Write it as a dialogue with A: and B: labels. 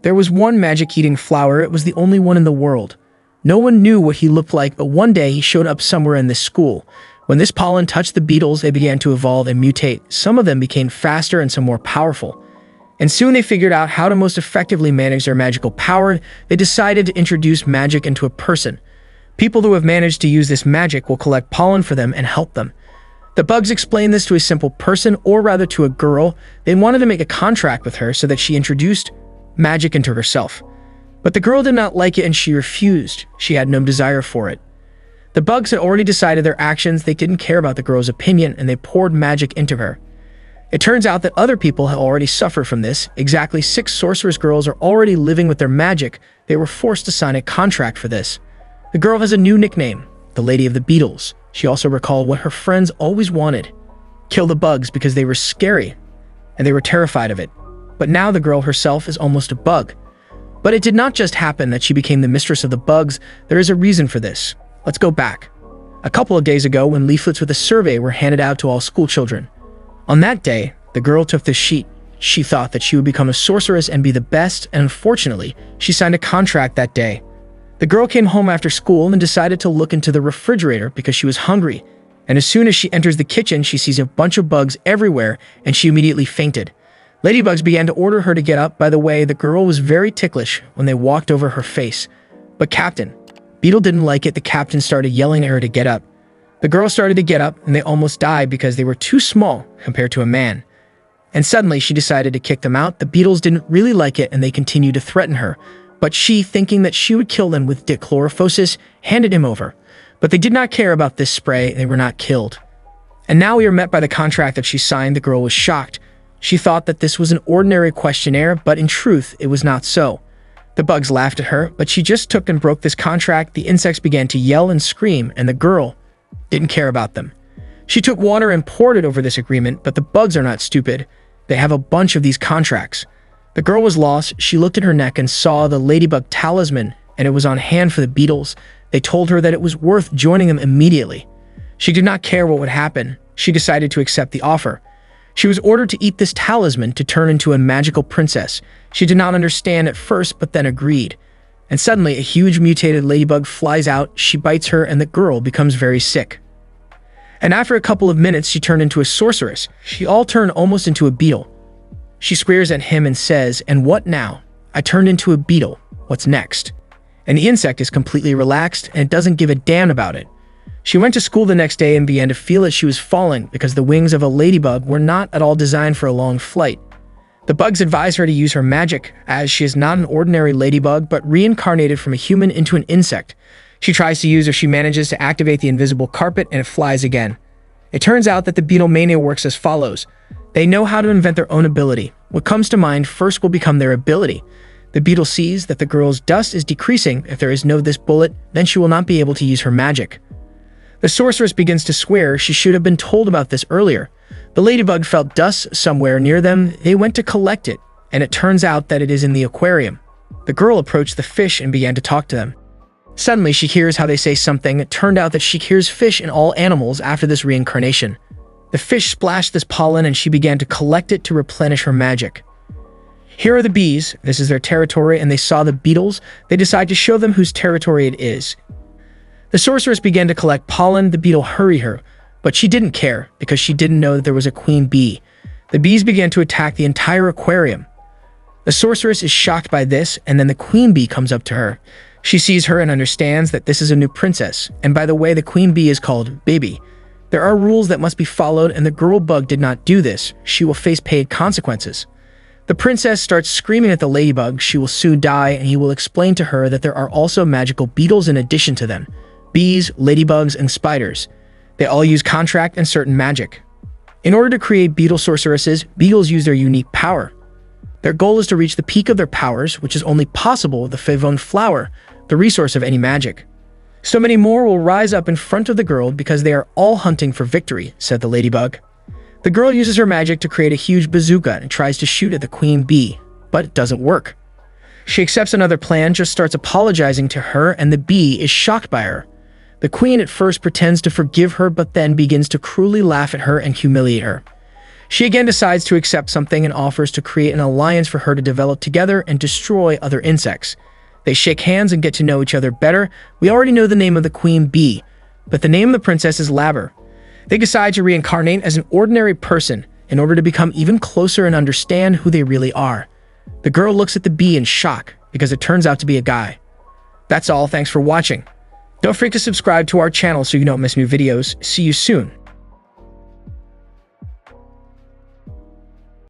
A: There was one magic-eating flower. It was the only one in the world. No one knew what he looked like, but one day he showed up somewhere in this school. When this pollen touched the beetles, they began to evolve and mutate. Some of them became faster and some more powerful. And soon they figured out how to most effectively manage their magical power. They decided to introduce magic into a person. People who have managed to use this magic will collect pollen for them and help them. The bugs explained this to a simple person, or rather to a girl. They wanted to make a contract with her so that she introduced magic into herself. But the girl did not like it and she refused. She had no desire for it. The bugs had already decided their actions. They didn't care about the girl's opinion and they poured magic into her. It turns out that other people have already suffered from this. Exactly 6 sorceress girls are already living with their magic. They were forced to sign a contract for this. The girl has a new nickname, the Lady of the Beetles. She also recalled what her friends always wanted: kill the bugs, because they were scary and they were terrified of it. But now the girl herself is almost a bug. But it did not just happen that she became the mistress of the bugs. There is a reason for this. Let's go back. A couple of days ago, when leaflets with a survey were handed out to all school children. On that day, the girl took this sheet. She thought that she would become a sorceress and be the best, and unfortunately, she signed a contract that day. The girl came home after school and decided to look into the refrigerator because she was hungry. And as soon as she enters the kitchen, she sees a bunch of bugs everywhere and she immediately fainted. Ladybugs began to order her to get up. By the way, the girl was very ticklish when they walked over her face. But Captain Beetle didn't like it. The captain started yelling at her to get up. The girl started to get up and they almost died because they were too small compared to a man. And suddenly she decided to kick them out. The beetles didn't really like it and they continued to threaten her. But she, thinking that she would kill them with dichlorofosis, handed him over. But they did not care about this spray. They were not killed. And now we are met by the contract that she signed. The girl was shocked. She thought that this was an ordinary questionnaire, but in truth, it was not so. The bugs laughed at her, but she just took and broke this contract. The insects began to yell and scream, and the girl didn't care about them. She took water and poured it over this agreement, but the bugs are not stupid. They have a bunch of these contracts. The girl was lost. She looked at her neck and saw the ladybug talisman, and it was on hand for the beetles. They told her that it was worth joining them immediately. She did not care what would happen. She decided to accept the offer. She was ordered to eat this talisman to turn into a magical princess. She did not understand at first, but then agreed. And suddenly, a huge mutated ladybug flies out. She bites her, and the girl becomes very sick. And after a couple of minutes, she turned into a sorceress. She all turned almost into a beetle. She squares at him and says, "And what now? I turned into a beetle. What's next?" And the insect is completely relaxed, and it doesn't give a damn about it. She went to school the next day and began to feel that she was falling because the wings of a ladybug were not at all designed for a long flight. The bugs advised her to use her magic, as she is not an ordinary ladybug, but reincarnated from a human into an insect. She tries to use or she manages to activate the invisible carpet and it flies again. It turns out that the beetle mania works as follows. They know how to invent their own ability. What comes to mind first will become their ability. The beetle sees that the girl's dust is decreasing. If there is no this bullet, then she will not be able to use her magic. The sorceress begins to swear she should have been told about this earlier. The ladybug felt dust somewhere near them. They went to collect it, and it turns out that it is in the aquarium. The girl approached the fish and began to talk to them. Suddenly, she hears how they say something. It turned out that she hears fish in all animals after this reincarnation. The fish splashed this pollen and she began to collect it to replenish her magic. Here are the bees. This is their territory, and they saw the beetles. They decide to show them whose territory it is. The sorceress began to collect pollen. The beetle hurried her, but she didn't care because she didn't know that there was a queen bee. The bees began to attack the entire aquarium. The sorceress is shocked by this, and then the queen bee comes up to her. She sees her and understands that this is a new princess. And by the way, the queen bee is called Baby. There are rules that must be followed, and the girl bug did not do this. She will face paid consequences. The princess starts screaming at the ladybug. She will soon die, and he will explain to her that there are also magical beetles in addition to them. Bees, ladybugs, and spiders. They all use contract and certain magic. In order to create beetle sorceresses, beetles use their unique power. Their goal is to reach the peak of their powers, which is only possible with the favone flower, the resource of any magic. So many more will rise up in front of the girl because they are all hunting for victory, said the ladybug. The girl uses her magic to create a huge bazooka and tries to shoot at the queen bee, but it doesn't work. She accepts another plan, just starts apologizing to her, and the bee is shocked by her. The queen at first pretends to forgive her, but then begins to cruelly laugh at her and humiliate her. She again decides to accept something and offers to create an alliance for her to develop together and destroy other insects. They shake hands and get to know each other better. We already know the name of the queen bee, but the name of the princess is Labber. They decide to reincarnate as an ordinary person in order to become even closer and understand who they really are. The girl looks at the bee in shock because it turns out to be a guy. That's all, thanks for watching. Don't forget to subscribe to our channel so you don't miss new videos. See you soon.